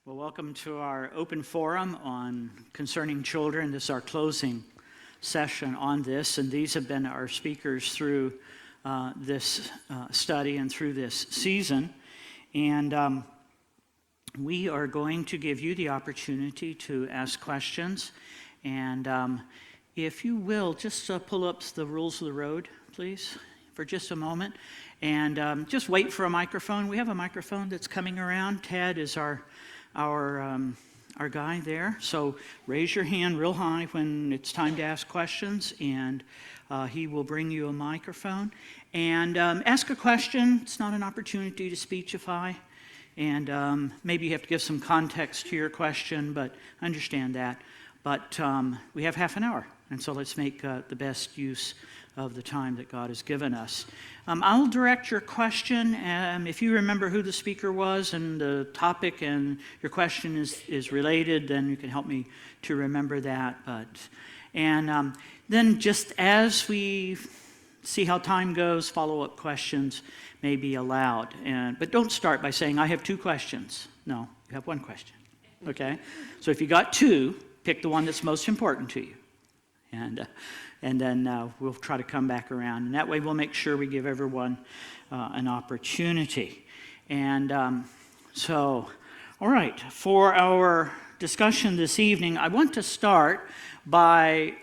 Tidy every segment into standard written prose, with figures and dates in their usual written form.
Well, welcome to our open forum on concerning children. This is our closing session on this, and these have been our speakers through this study and through this season. And we are going to give you the opportunity to ask questions. And if you will, just pull up the rules of the road, please, for just a moment. And just wait for a microphone. We have a microphone that's coming around. Ted is our guy there. So raise your hand real high when it's time to ask questions, and he will bring you a microphone. And ask a question. It's not an opportunity to speechify. And maybe you have to give some context to your question, but understand that. But we have half an hour, and so let's make the best use of the time that God has given us. I'll direct your question. If you remember who the speaker was and the topic and your question is related, then you can help me to remember that. And then just as we see how time goes, follow-up questions may be allowed. But don't start by saying, I have two questions. No, you have one question. Okay? So if you got two, pick the one that's most important to you. And then we'll try to come back around. And that way we'll make sure we give everyone an opportunity. And so, all right, for our discussion this evening, I want to start by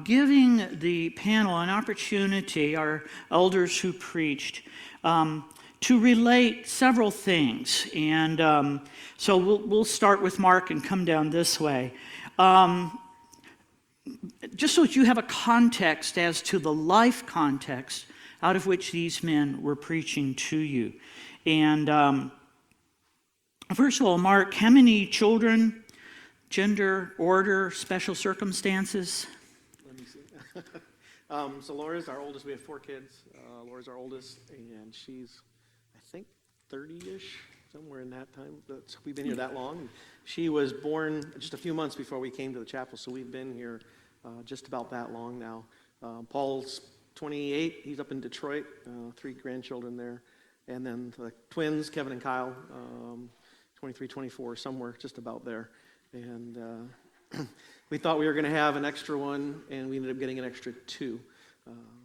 giving the panel an opportunity, our elders who preached, to relate several things. And so we'll start with Mark and come down this way. Just so that you have a context as to the life context out of which these men were preaching to you. And first of all, Mark, how many children, gender, order, special circumstances? Let me see. So Laura's our oldest. We have 4 kids. Laura's our oldest, and she's, I think, 30-ish, somewhere in that time. We've been here that long. She was born just a few months before we came to the chapel, so we've been here just about that long now. Paul's 28. He's up in Detroit. 3 grandchildren there. And then the twins, Kevin and Kyle, 23, 24, somewhere just about there. And we thought we were going to have an extra one, and we ended up getting an extra 2.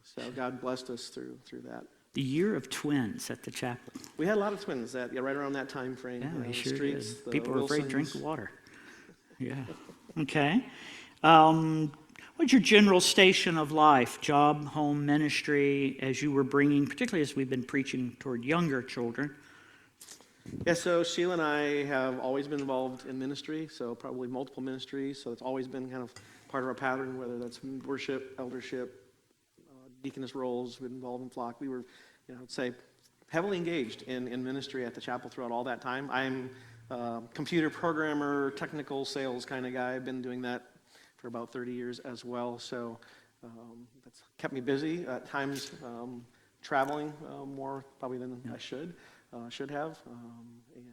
So God blessed us through that. The year of twins at the chapel. We had a lot of twins right around that time frame. Yeah, we sure streets, did. People were afraid to drink the water. Yeah. Okay. What's your general station of life, job, home, ministry, as you were bringing, particularly as we've been preaching toward younger children? Yeah, so Sheila and I have always been involved in ministry, so probably multiple ministries, so it's always been kind of part of our pattern, whether that's worship, eldership, deaconess roles, we've been involved in flock. We were, I'd say, heavily engaged in ministry at the chapel throughout all that time. I'm a computer programmer, technical sales kind of guy. I've been doing that for about 30 years as well, so that's kept me busy at times, traveling more probably than I should have, and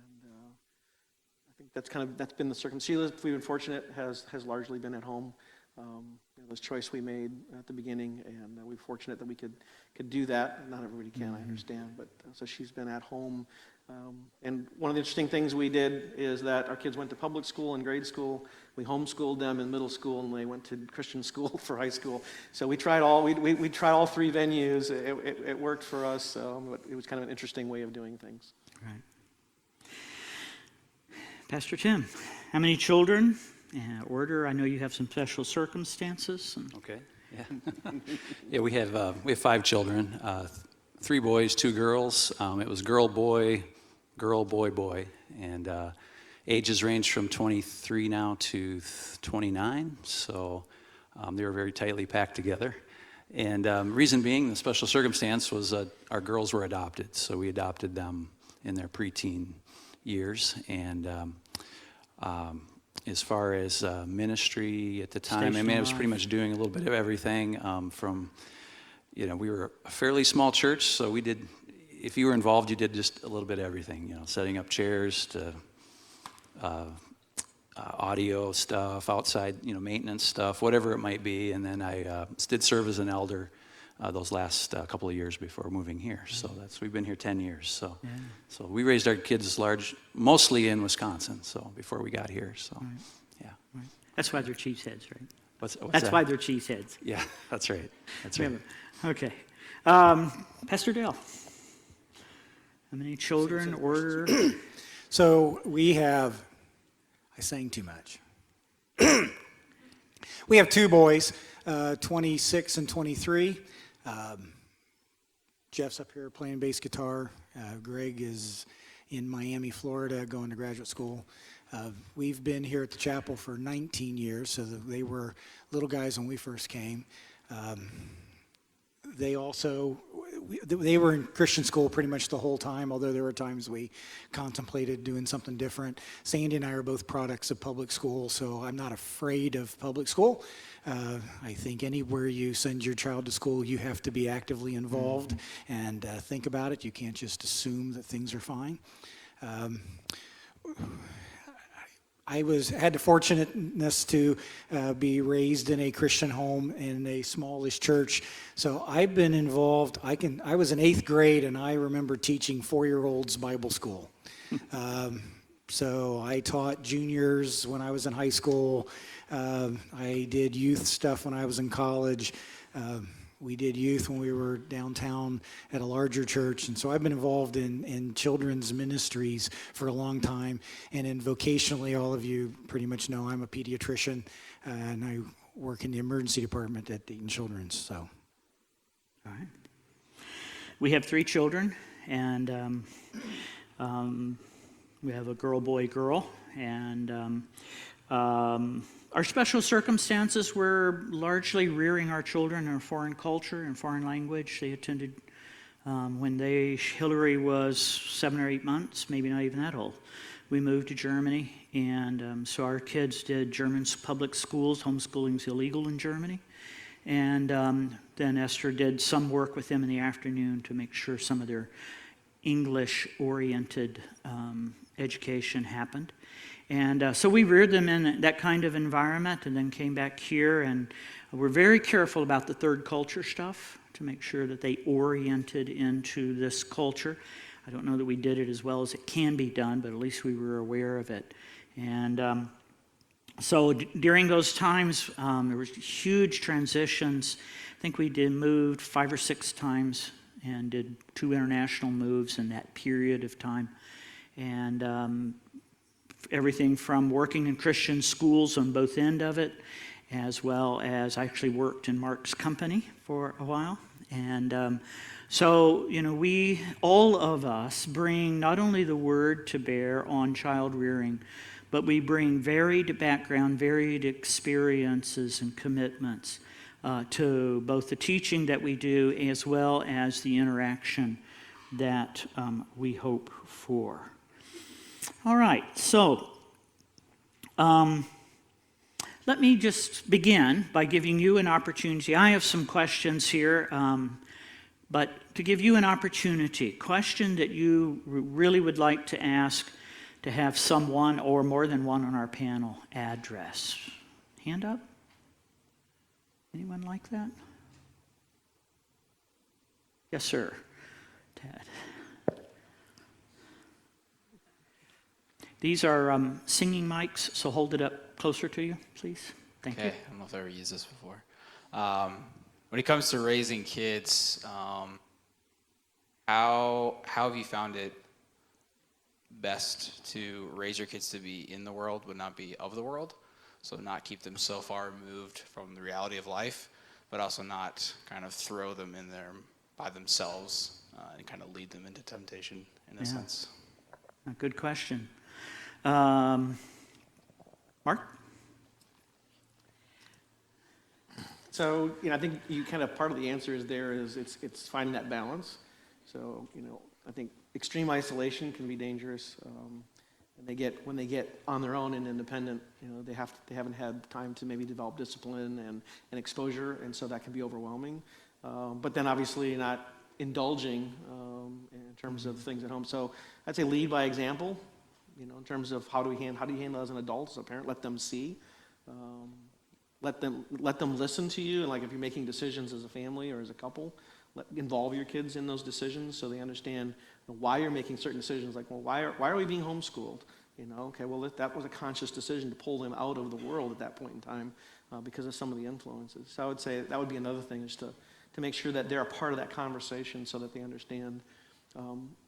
I think that's been the circumstance. Sheila, we've been fortunate, has largely been at home. This choice we made at the beginning, and we're fortunate that we could do that. Not everybody can, I understand, but so she's been at home. And one of the interesting things we did is that our kids went to public school and grade school. We homeschooled them in middle school, and they went to Christian school for high school. So we tried we tried all 3 venues. It worked for us. But it was kind of an interesting way of doing things. Right. Pastor Tim, how many children? Order. I know you have some special circumstances. Okay. Yeah. Yeah, we have 5 children. 3 boys, 2 girls. It was girl, boy, boy, and ages range from 23 now to 29. So they were very tightly packed together. And reason being, the special circumstance was our girls were adopted. So we adopted them in their preteen years. And as far as ministry at the time, I was pretty much doing a little bit of everything from, we were a fairly small church, so we did, if you were involved, you did just a little bit of everything, setting up chairs to audio stuff, outside, maintenance stuff, whatever it might be. And then I did serve as an elder those last couple of years before moving here. So we've been here 10 years. So we raised our kids mostly in Wisconsin. So before we got here. So yeah. Right. That's why they're cheeseheads, right? What's That's that? why they're cheeseheads. Yeah, that's right. That's right. Okay. Pastor Dale, how many children, order? So we have, I sang too much. We have two boys, 26 and 23. Jeff's up here playing bass guitar. Greg is in Miami, Florida, going to graduate school. We've been here at the chapel for 19 years, so they were little guys when we first came. They were in Christian school pretty much the whole time, although there were times we contemplated doing something different. Sandy and I are both products of public school, so I'm not afraid of public school. I think anywhere you send your child to school, you have to be actively involved and think about it. You can't just assume that things are fine. I had the fortunateness to be raised in a Christian home in a smallish church, so I've been involved. I was in 8th grade, and I remember teaching 4-year-olds Bible school. So I taught juniors when I was in high school. I did youth stuff when I was in college. We did youth when we were downtown at a larger church. And so I've been involved in children's ministries for a long time. And in vocationally, all of you pretty much know I'm a pediatrician, and I work in the emergency department at Dayton Children's. So, All right. We have 3 children, and we have a girl, boy, girl. And our special circumstances were largely rearing our children in a foreign culture and foreign language. They attended when Hillary was 7 or 8 months, maybe not even that old. We moved to Germany, and so our kids did German public schools. Homeschooling's illegal in Germany. And then Esther did some work with them in the afternoon to make sure some of their English-oriented education happened. And so we reared them in that kind of environment and then came back here, and we're very careful about the third culture stuff to make sure that they oriented into this culture. I don't know that we did it as well as it can be done, but at least we were aware of it. And so during those times, there was huge transitions. I think we moved 5 or 6 times and did 2 international moves in that period of time. And everything from working in Christian schools on both end of it, as well as I actually worked in Mark's company for a while. And so, we, all of us, bring not only the word to bear on child rearing, but we bring varied background, varied experiences and commitments to both the teaching that we do as well as the interaction that we hope for. All right, so let me just begin by giving you an opportunity. I have some questions here, but to give you an opportunity, question that you really would like to ask to have someone or more than one on our panel address. Hand up? Anyone like that? Yes, sir. Tad. These are singing mics, so hold it up closer to you, please. Thank you. Okay, I don't know if I've ever used this before. When it comes to raising kids, how have you found it best to raise your kids to be in the world but not be of the world? So not keep them so far removed from the reality of life, but also not kind of throw them in there by themselves and kind of lead them into temptation in a sense. A good question. Mark? So, I think you kind of part of the answer is it's finding that balance. So, I think extreme isolation can be dangerous. And when they get on their own and independent, they haven't had time to maybe develop discipline and exposure, and so that can be overwhelming. But then obviously not indulging in terms of things at home. So I'd say lead by example. In terms of how do you handle as an adult, as a parent, let them see. let them listen to you, and like if you're making decisions as a family or as a couple, involve your kids in those decisions so they understand why you're making certain decisions. Like, well, why are we being homeschooled? Okay, well, that was a conscious decision to pull them out of the world at that point in time because of some of the influences. So I would say that would be another thing, is to make sure that they're a part of that conversation so that they understand.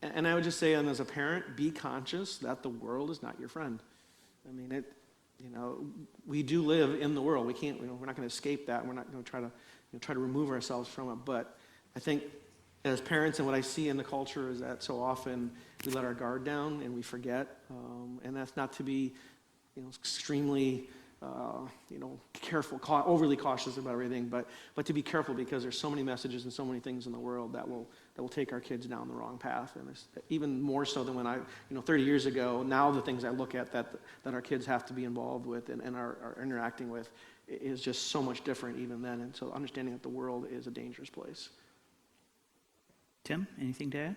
And I would just say, and as a parent, be conscious that the world is not your friend. I mean, we do live in the world. We can't, we're not going to escape that. We're not going to try to remove ourselves from it. But I think as parents, and what I see in the culture is that so often we let our guard down and we forget. And that's not to be, extremely, careful, overly cautious about everything, but to be careful, because there's so many messages and so many things in the world that will take our kids down the wrong path. And it's even more so than when 30 years ago. Now the things I look at that our kids have to be involved with and are interacting with is just so much different even then. And so understanding that the world is a dangerous place. Tim, anything to add?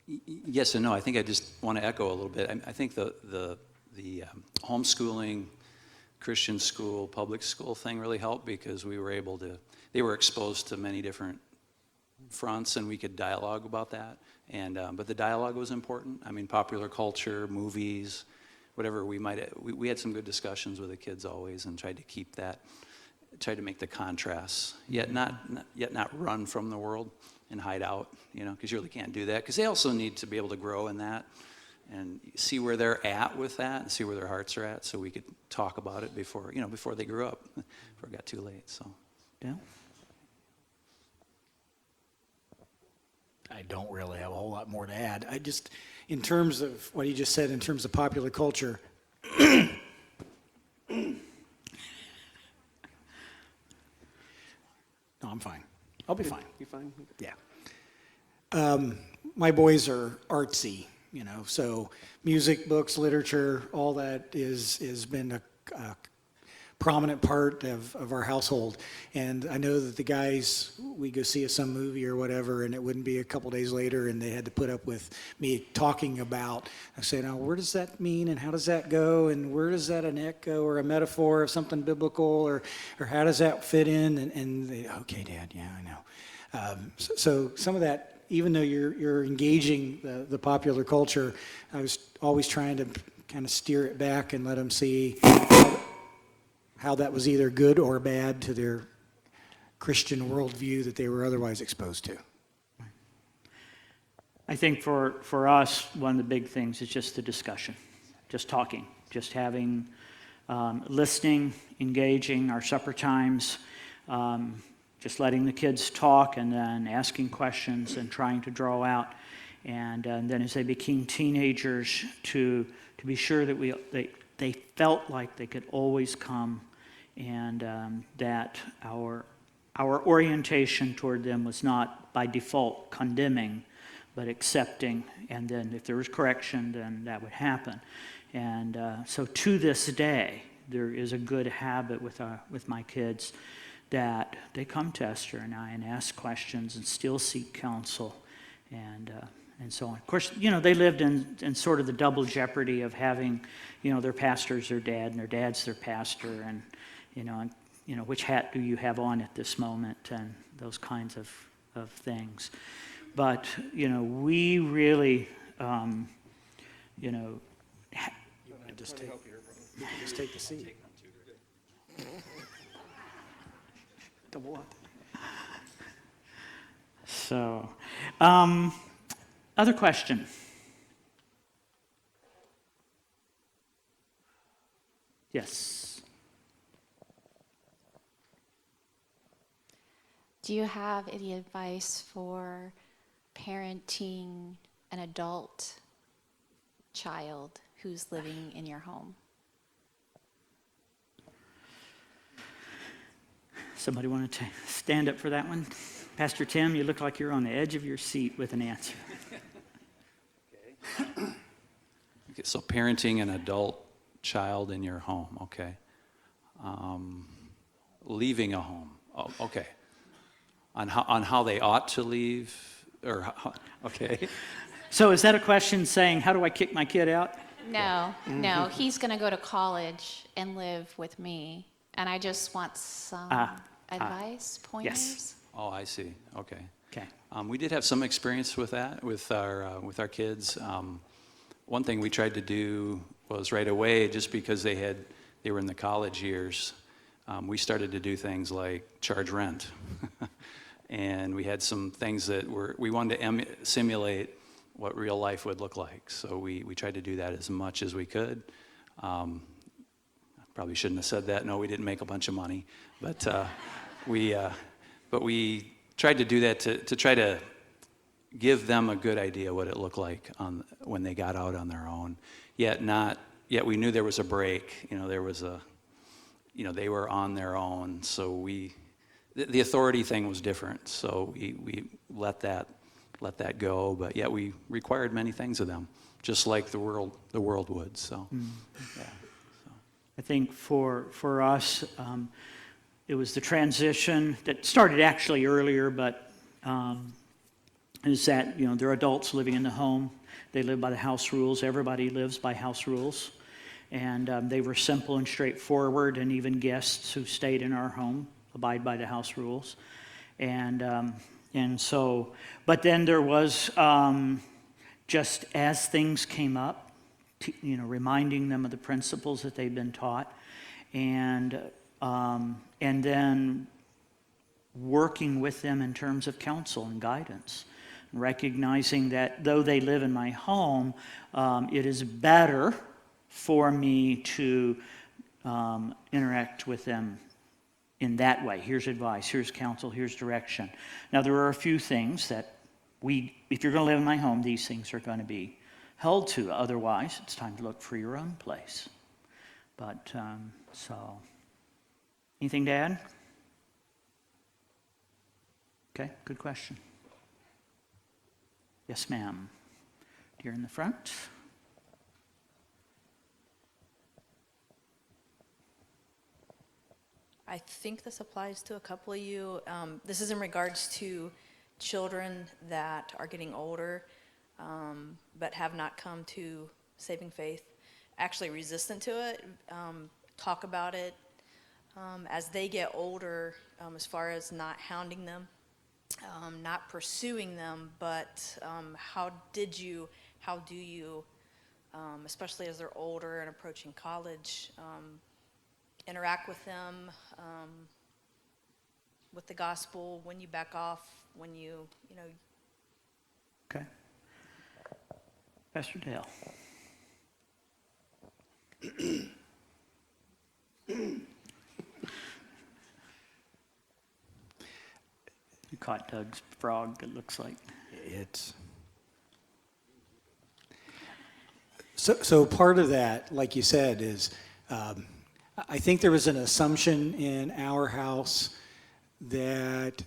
Yes and no. I think I just want to echo a little bit. I think the homeschooling, Christian school, public school thing really helped, because they were exposed to many different fronts, and we could dialogue about that. And but the dialogue was important. I mean, popular culture, movies, whatever we had some good discussions with the kids always, and tried to make the contrasts, yet not run from the world and hide out, because you really can't do that, because they also need to be able to grow in that and see where they're at with that and see where their hearts are at, so we could talk about it before they grew up, before it got too late. So, Yeah. I don't really have a whole lot more to add. I just, in terms of what you just said, in terms of popular culture, no, I'm fine. I'll be fine. You fine? Yeah. My boys are artsy, so music, books, literature, all that has been a prominent part of our household. And I know that the guys, we go see some movie or whatever, and it wouldn't be a couple days later, and they had to put up with me talking about, I say, now, where does that mean, and how does that go, and where does that an echo or a metaphor of something biblical, or how does that fit in? And they, okay, Dad, yeah, I know. So some of that, even though you're engaging the popular culture, I was always trying to kind of steer it back and let them see how that was either good or bad to their Christian worldview that they were otherwise exposed to. I think for us, one of the big things is just the discussion, just talking, just having, listening, engaging, our supper times, just letting the kids talk, and then asking questions and trying to draw out. And then as they became teenagers, to be sure that they felt like they could always come, and that our orientation toward them was not by default condemning, but accepting. And then if there was correction, then that would happen. And so to this day, there is a good habit with my kids that they come to Esther and I and ask questions and still seek counsel, and so on. Of course, they lived in sort of the double jeopardy of having, their pastor's their dad and their dad's their pastor, and which hat do you have on at this moment, and those kinds of things. But we really, You want to just take the seat. Double up. So, other question? Yes. Do you have any advice for parenting an adult child who's living in your home? Somebody want to stand up for that one? Pastor Tim, you look like you're on the edge of your seat with an answer. Okay, so parenting an adult child in your home, okay. Leaving a home, okay. On how they ought to leave, or how, okay. So is that a question saying, how do I kick my kid out? No, he's going to go to college and live with me, and I just want some advice, pointers. Oh, I see. Okay. Okay. We did have some experience with that with our kids. One thing we tried to do was right away, just because they were in the college years, we started to do things like charge rent, and we had some things that we wanted to simulate what real life would look like. So we tried to do that as much as we could. I probably shouldn't have said that. No, we didn't make a bunch of money, but we tried to do that to try to give them a good idea what it looked like when they got out on their own. Yet we knew there was a break. There was they were on their own. So the authority thing was different. So we let that go. But yet we required many things of them, just like the world would. So, yeah. I think for us, it was the transition that started actually earlier, but is that, they're adults living in the home. They live by the house rules. Everybody lives by house rules. And they were simple and straightforward, and even guests who stayed in our home abide by the house rules. And so, but then there was, just as things came up, reminding them of the principles that they've been taught, and then working with them in terms of counsel and guidance, recognizing that though they live in my home, it is better for me to interact with them in that way. Here's advice, here's counsel, here's direction. Now, there are a few things that if you're going to live in my home, these things are going to be held to. Otherwise, it's time to look for your own place. But, so, anything to add? Okay, good question. Yes, ma'am. Here in the front. I think this applies to a couple of you. This is in regards to children that are getting older, but have not come to saving faith, actually resistant to it. Talk about it as they get older, as far as not hounding them, not pursuing them, but how do you, especially as they're older and approaching college, interact with them with the gospel, when you back off, when you know. Okay. Pastor Dale. You caught Doug's frog, it looks like. So part of that, like you said, is I think there was an assumption in our house that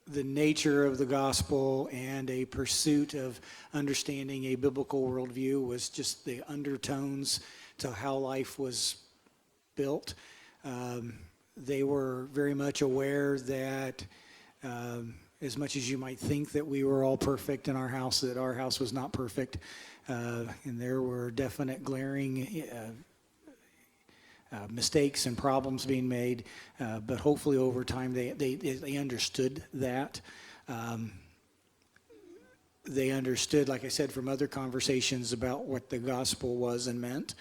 the nature of the gospel and a pursuit of understanding a biblical worldview was just the undertones to how life was built. They were very much aware that as much as you might think that we were all perfect in our house, that our house was not perfect. And there were definite glaring mistakes and problems being made, but hopefully over time they understood that. They understood, like I said, from other conversations about what the gospel was and meant.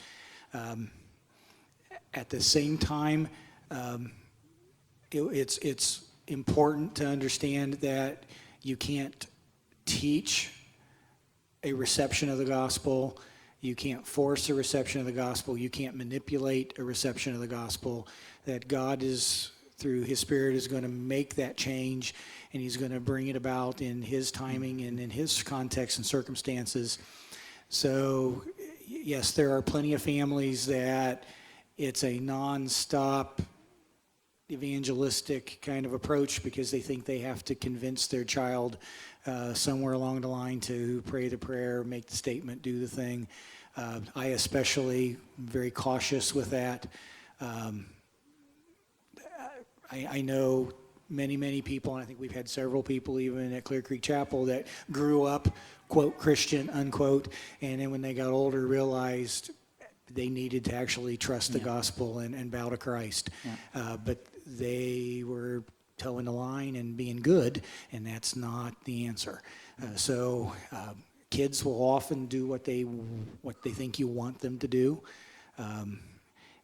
At the same time, it's important to understand that you can't teach a reception of the gospel. You can't force a reception of the gospel. You can't manipulate a reception of the gospel. That God is, through His Spirit, is going to make that change, and He's going to bring it about in His timing and in His context and circumstances. So, yes, there are plenty of families that it's a nonstop evangelistic kind of approach because they think they have to convince their child somewhere along the line to pray the prayer, make the statement, do the thing. I especially am very cautious with that. I know many people, and I think we've had several people even at Clearcreek Chapel that grew up quote, Christian, unquote, and then when they got older, realized they needed to actually trust the gospel and bow to Christ. But they were towing the line and being good, and that's not the answer. So kids will often do what they think you want them to do.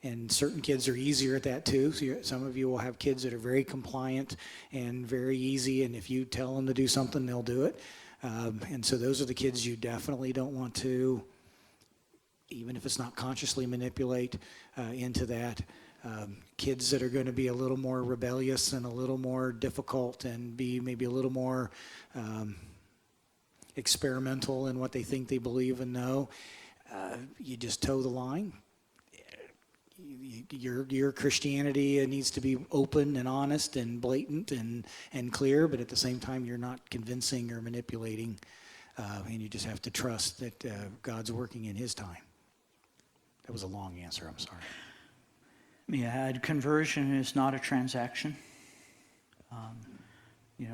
And certain kids are easier at that too. So some of you will have kids that are very compliant and very easy, and if you tell them to do something, they'll do it. And so those are the kids you definitely don't want to, even if it's not consciously, manipulate into that. Kids that are going to be a little more rebellious and a little more difficult and be maybe a little more experimental in what they think they believe and know, you just toe the line. Your Christianity needs to be open and honest and blatant and clear, but at the same time, you're not convincing or manipulating, and you just have to trust that God's working in His time. That was a long answer, I'm sorry. Let me add, conversion is not a transaction.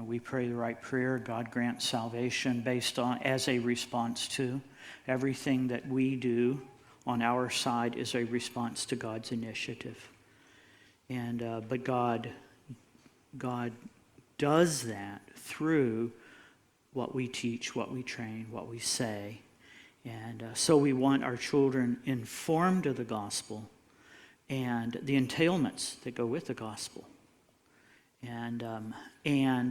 We pray the right prayer. God grants salvation based on, as a response to. Everything that we do on our side is a response to God's initiative. But God does that through what we teach, what we train, what we say. And so we want our children informed of the gospel and the entailments that go with the gospel, and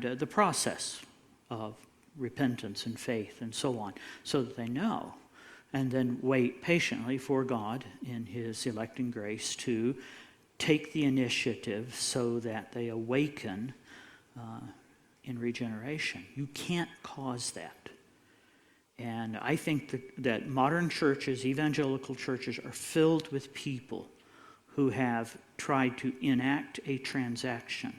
the process of repentance and faith and so on, so that they know, and then wait patiently for God in His electing grace to take the initiative so that they awaken in regeneration. You can't cause that. And I think that modern churches, evangelical churches, are filled with people who have tried to enact a transaction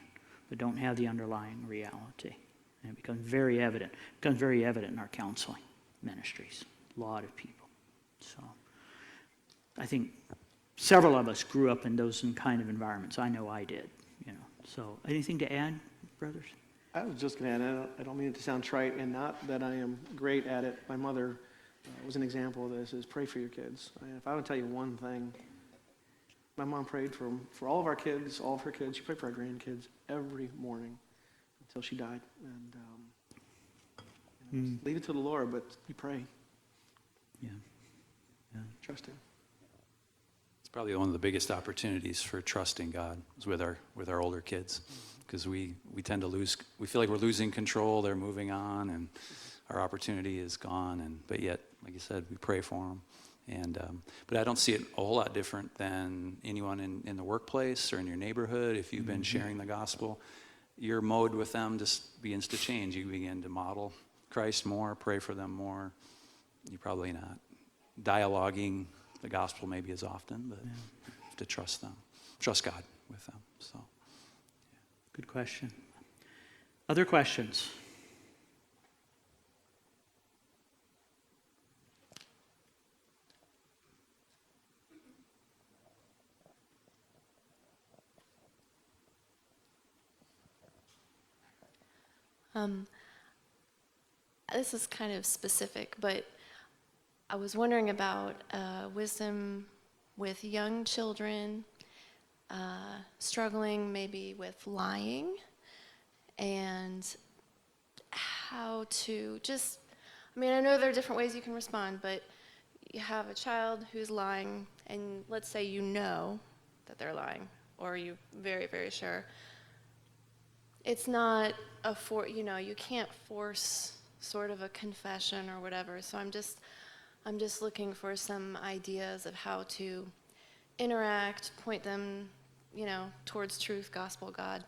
but don't have the underlying reality. And it becomes very evident. It becomes very evident in our counseling ministries. A lot of people. So I think several of us grew up in those kind of environments. I know I did. So anything to add, brothers? I was just going to add, I don't mean it to sound trite, and not that I am great at it. My mother was an example of this, is pray for your kids. If I would tell you one thing, my mom prayed for all of our kids, all of her kids. She prayed for our grandkids every morning until she died. And leave it to the Lord, but you pray. Yeah. Trust Him. It's probably one of the biggest opportunities for trusting God is with our older kids, because we tend to lose. We feel like we're losing control. They're moving on, and our opportunity is gone. But yet, like you said, we pray for them. But I don't see it a whole lot different than anyone in the workplace or in your neighborhood. If you've been sharing the gospel, your mode with them just begins to change. You begin to model Christ more, pray for them more. You're probably not dialoguing the gospel maybe as often, but you have to trust them, trust God with them. So, Good question. Other questions? This is kind of specific, but I was wondering about wisdom with young children struggling maybe with lying, and how to just, I know there are different ways you can respond, but you have a child who's lying, and let's say you know that they're lying, or you're very, very sure. It's not you can't force sort of a confession or whatever. So I'm just looking for some ideas of how to interact, point them, towards truth, gospel, God.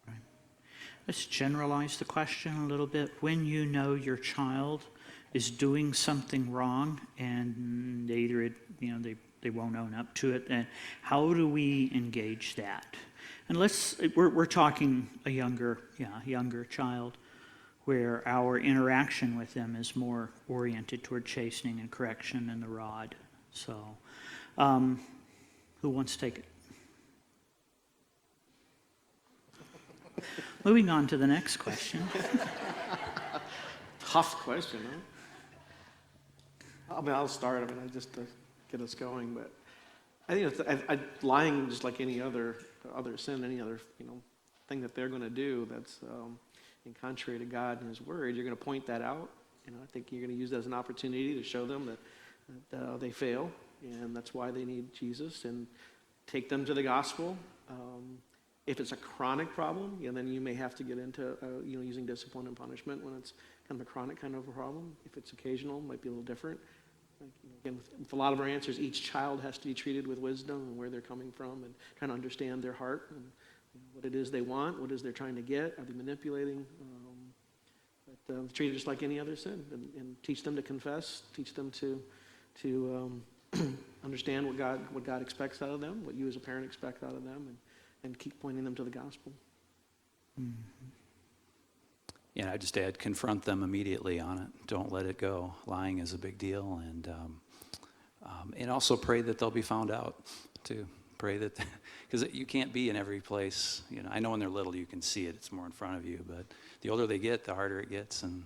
Right. Let's generalize the question a little bit. When you know your child is doing something wrong and they won't own up to it, then how do we engage that? And we're talking a younger child, where our interaction with them is more oriented toward chastening and correction and the rod. So, who wants to take it? Moving on to the next question. tough question, huh? I mean, I'll start. I mean, just to get us going, but I think lying, just like any other sin, any other thing that they're going to do that's in contrary to God and His Word. You're going to point that out. I think you're going to use that as an opportunity to show them that they fail, and that's why they need Jesus, and take them to the gospel. If it's a chronic problem, then you may have to get into using discipline and punishment when it's kind of a chronic kind of a problem. If it's occasional, it might be a little different. Again, with a lot of our answers, each child has to be treated with wisdom and where they're coming from, and trying to understand their heart and what it is they want, what it is they're trying to get, are they manipulating? Treat it just like any other sin, and teach them to confess, teach them to understand what God expects out of them, what you as a parent expect out of them, and keep pointing them to the gospel. Yeah, I just add, confront them immediately on it. Don't let it go. Lying is a big deal, and also pray that they'll be found out too. Pray that, because you can't be in every place. I know when they're little you can see it; it's more in front of you. But the older they get, the harder it gets, and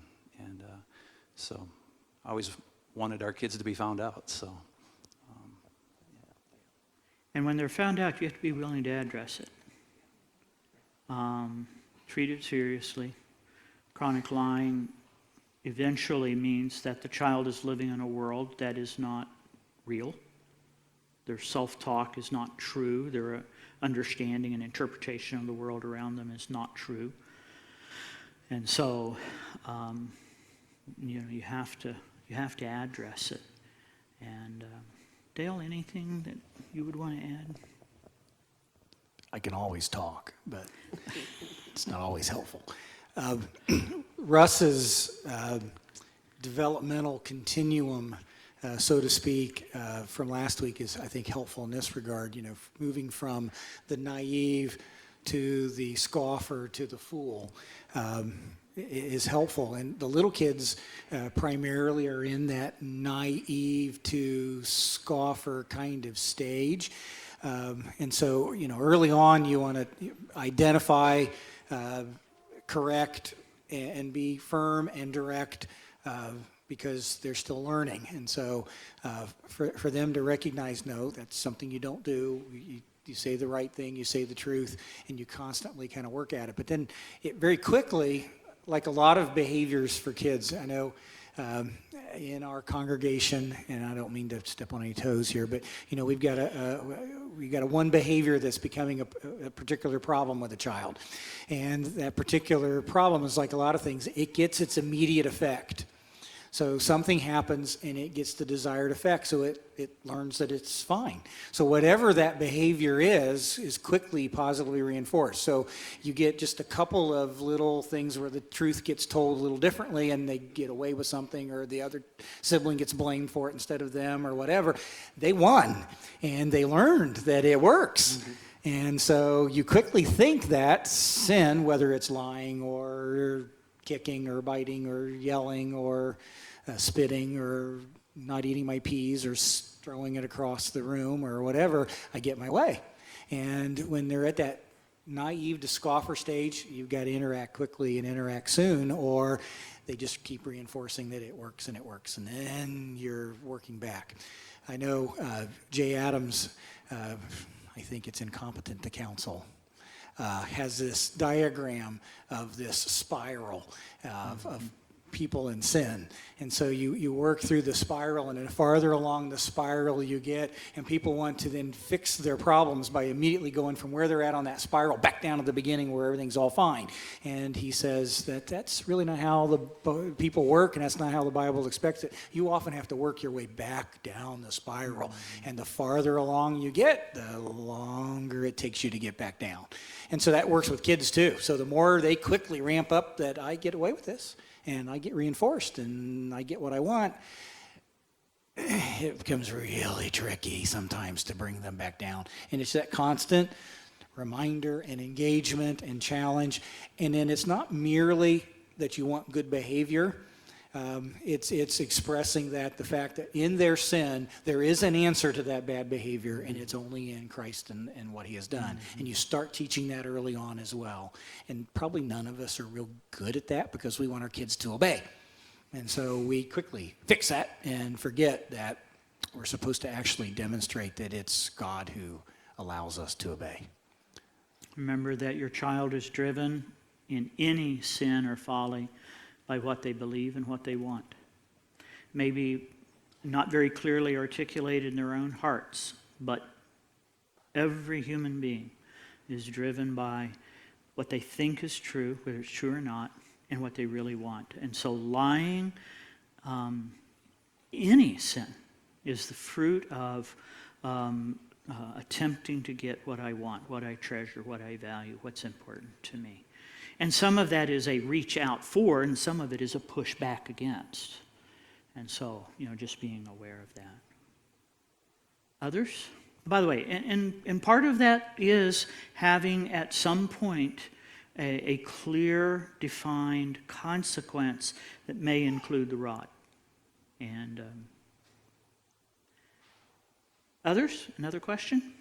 so I always wanted our kids to be found out. So, And when they're found out, you have to be willing to address it. Treat it seriously. Chronic lying eventually means that the child is living in a world that is not real. Their self-talk is not true. Their understanding and interpretation of the world around them is not true. And so, you have to address it. And Dale, anything that you would want to add? I can always talk, but it's not always helpful. Russ's developmental continuum, so to speak, from last week is, I think, helpful in this regard. Moving from the naive to the scoffer to the fool is helpful. And the little kids primarily are in that naive to scoffer kind of stage. And so, early on, you want to identify, correct, and be firm and direct because they're still learning. And so for them to recognize, no, that's something you don't do. You say the right thing, you say the truth, and you constantly kind of work at it. But then it very quickly, like a lot of behaviors for kids, I know in our congregation, and I don't mean to step on any toes here, but we've got a one behavior that's becoming a particular problem with a child, and that particular problem is like a lot of things. It gets its immediate effect. So something happens and it gets the desired effect, so it learns that it's fine. So whatever that behavior is quickly positively reinforced. So you get just a couple of little things where the truth gets told a little differently and they get away with something, or the other sibling gets blamed for it instead of them, or whatever. They won, and they learned that it works. Mm-hmm. And so you quickly think that sin, whether it's lying or kicking or biting or yelling or spitting or not eating my peas or throwing it across the room or whatever, I get my way. And when they're at that naive to scoffer stage, you've got to interact quickly and interact soon, or they just keep reinforcing that it works, and then you're working back. I know Jay Adams, I think it's incompetent to counsel, has this diagram of this spiral of people in sin. And so you work through the spiral, and the farther along the spiral you get, and people want to then fix their problems by immediately going from where they're at on that spiral back down to the beginning where everything's all fine. And he says that that's really not how the people work, and that's not how the Bible expects it. You often have to work your way back down the spiral. And the farther along you get, the longer it takes you to get back down. And so that works with kids too. So the more they quickly ramp up that I get away with this, and I get reinforced, and I get what I want, it becomes really tricky sometimes to bring them back down. And it's that constant reminder and engagement and challenge. And then it's not merely that you want good behavior. It's expressing that the fact that in their sin, there is an answer to that bad behavior, and it's only in Christ and what he has done. Mm-hmm. And you start teaching that early on as well. And probably none of us are real good at that because we want our kids to obey. And so we quickly fix that and forget that we're supposed to actually demonstrate that it's God who allows us to obey. Remember that your child is driven in any sin or folly by what they believe and what they want. Maybe not very clearly articulated in their own hearts, but every human being is driven by what they think is true, whether it's true or not, and what they really want. And so lying, any sin, is the fruit of attempting to get what I want, what I treasure, what I value, what's important to me. And some of that is a reach out for, and some of it is a push back against. And so, just being aware of that. Others? By the way, and part of that is having at some point a clear, defined consequence that may include the rod. And others? Another question?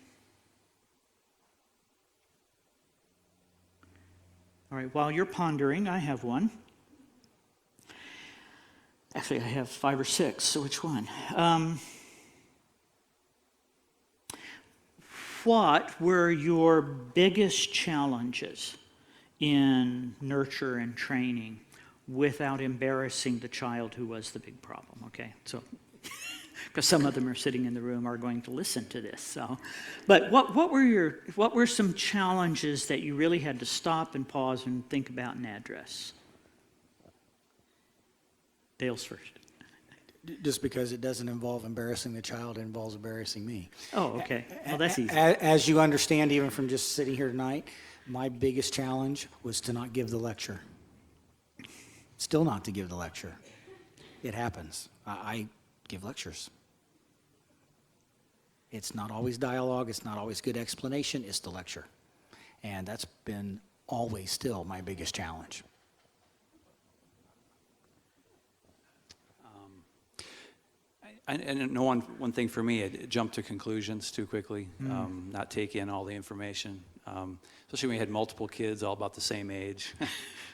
All right, while you're pondering, I have one. Actually, I have 5 or 6, so which one? What were your biggest challenges in nurture and training without embarrassing the child who was the big problem? Okay, so because some of them are sitting in the room are going to listen to this. So, but what were some challenges that you really had to stop and pause and think about and address? Dale's first. Just because it doesn't involve embarrassing the child, it involves embarrassing me. Oh, okay. Well, that's easy. As you understand, even from just sitting here tonight, my biggest challenge was to not give the lecture. Still not to give the lecture. It happens. I give lectures. It's not always dialogue. It's not always good explanation. It's the lecture. And that's been always still my biggest challenge. And one thing for me, it jumped to conclusions too quickly, not take in all the information. Especially when we had multiple kids all about the same age.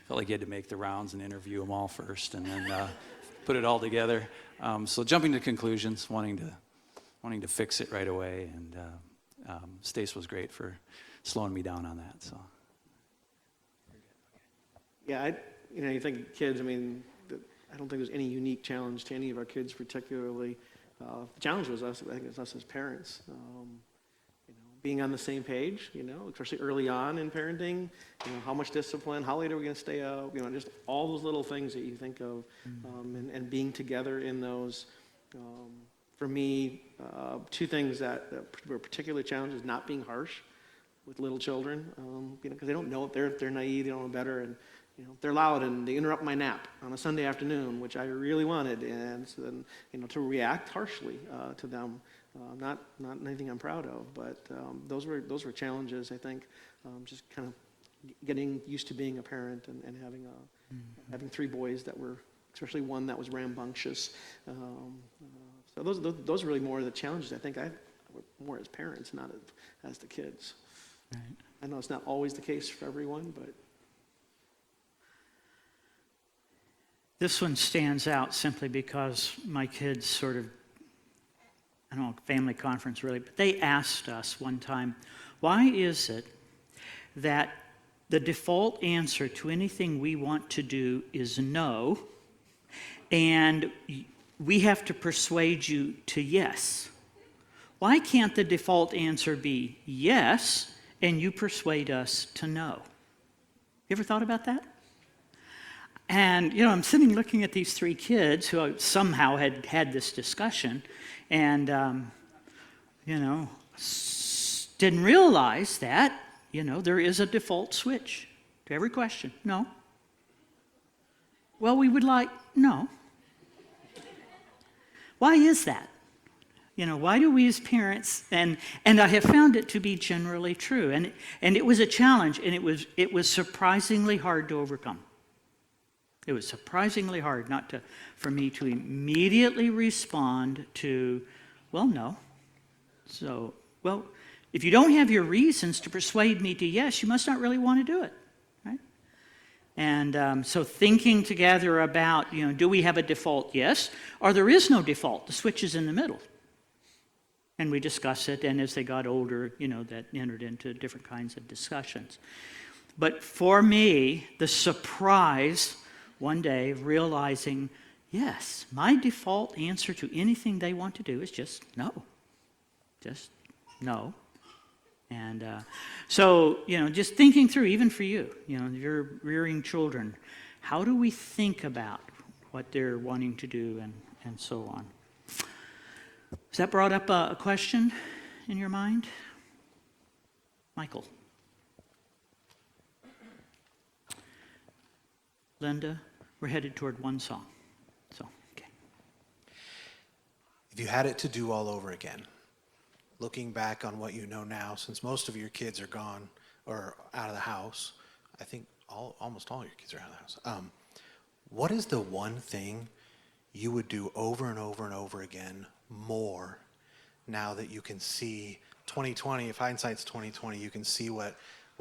Felt like you had to make the rounds and interview them all first and then put it all together. So jumping to conclusions, wanting to fix it right away. And Stace was great for slowing me down on that. So. Yeah, you think of kids, I don't think there's any unique challenge to any of our kids particularly. The challenge was us, I think it's us as parents. Being on the same page, especially early on in parenting, how much discipline, how late are we going to stay up, just all those little things that you think of, and being together in those. For me, 2 things that were particularly challenging is not being harsh with little children, because they don't know it, they're naive, they don't know better, and they're loud and they interrupt my nap on a Sunday afternoon, which I really wanted, and so then, to react harshly to them, not anything I'm proud of, but those were challenges, I think, just kind of getting used to being a parent and having 3 boys that were, especially one that was rambunctious. So those are really more of the challenges I think more as parents, not as the kids. Right. I know it's not always the case for everyone, but. This one stands out simply because my kids sort of, I don't know, family conference really, but they asked us one time, why is it that the default answer to anything we want to do is no, and we have to persuade you to yes? Why can't the default answer be yes, and you persuade us to no? You ever thought about that? And, I'm sitting looking at these 3 kids who somehow had this discussion and, didn't realize that, there is a default switch to every question. No. Well, we would like, no. Why is that? Why do we as parents, and I have found it to be generally true, and it was a challenge, and it was surprisingly hard to overcome. It was surprisingly hard for me to immediately respond to, well, no. So, well, if you don't have your reasons to persuade me to yes, you must not really want to do it, right? And so thinking together about, do we have a default? Yes. Or there is no default. The switch is in the middle. And we discuss it, and as they got older, that entered into different kinds of discussions. But for me, the surprise one day of realizing, yes, my default answer to anything they want to do is just no. Just no. And so, just thinking through, even for you, you're rearing children, how do we think about what they're wanting to do and so on? Has that brought up a question in your mind? Michael. Linda, we're headed toward one song. So, okay. If you had it to do all over again, looking back on what you know now, since most of your kids are gone or out of the house, I think almost all your kids are out of the house. What is the one thing you would do over and over and over again more now that you can see 2020, if hindsight's 2020, you can see what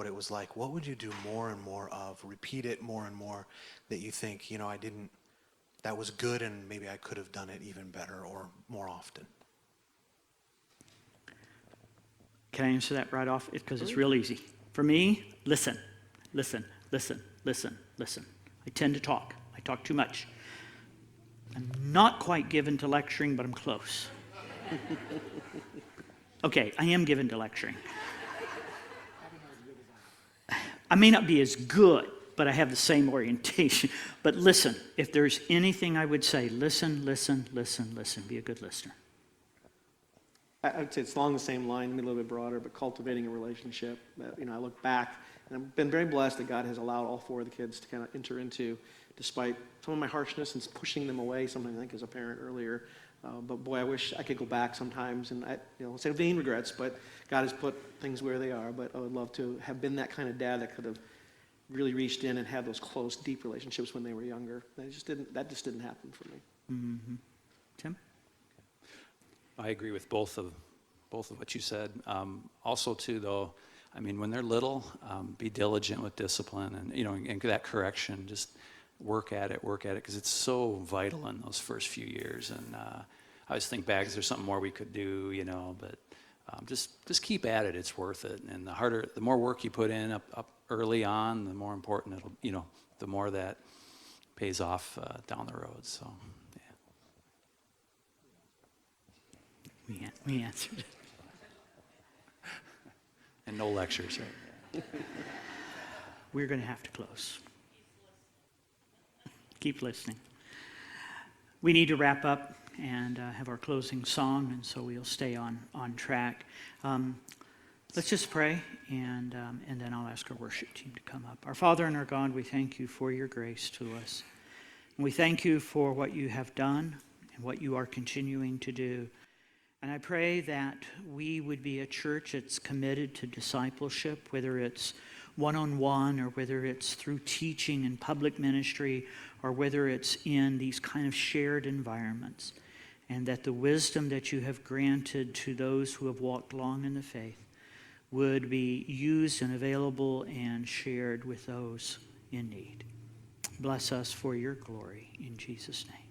it was like? What would you do more and more of, repeat it more and more, that you think, that was good and maybe I could have done it even better or more often? Can I answer that right off? Because it's real easy. For me, listen, listen, listen, listen, listen. I tend to talk. I talk too much. I'm not quite given to lecturing, but I'm close. Okay, I am given to lecturing. I may not be as good, but I have the same orientation. But listen, if there's anything I would say, listen, listen, listen, listen. Be a good listener. I would say it's along the same line, maybe a little bit broader, but cultivating a relationship. I look back, and I've been very blessed that God has allowed all four of the kids to kind of enter into, despite some of my harshness and pushing them away, something I think as a parent earlier. But boy, I wish I could go back sometimes, and say vain regrets, but God has put things where they are. But I would love to have been that kind of dad that could have really reached in and had those close, deep relationships when they were younger. That just didn't happen for me. Mm-hmm. Tim? I agree with both of what you said. Also, too, though, when they're little, be diligent with discipline and that correction. Just work at it, because it's so vital in those first few years. And I always think back, is there something more we could do, but just keep at it. It's worth it. And the more work you put in up early on, the more important it'll, the more that pays off down the road. So, yeah. We answered it. And no lectures, right? We're going to have to close. Keep listening. We need to wrap up and have our closing song, and so we'll stay on track. Let's just pray, and then I'll ask our worship team to come up. Our Father and our God, we thank you for your grace to us. And we thank you for what you have done and what you are continuing to do. And I pray that we would be a church that's committed to discipleship, whether it's one-on-one or whether it's through teaching and public ministry or whether it's in these kind of shared environments. And that the wisdom that you have granted to those who have walked long in the faith would be used and available and shared with those in need. Bless us for your glory in Jesus' name.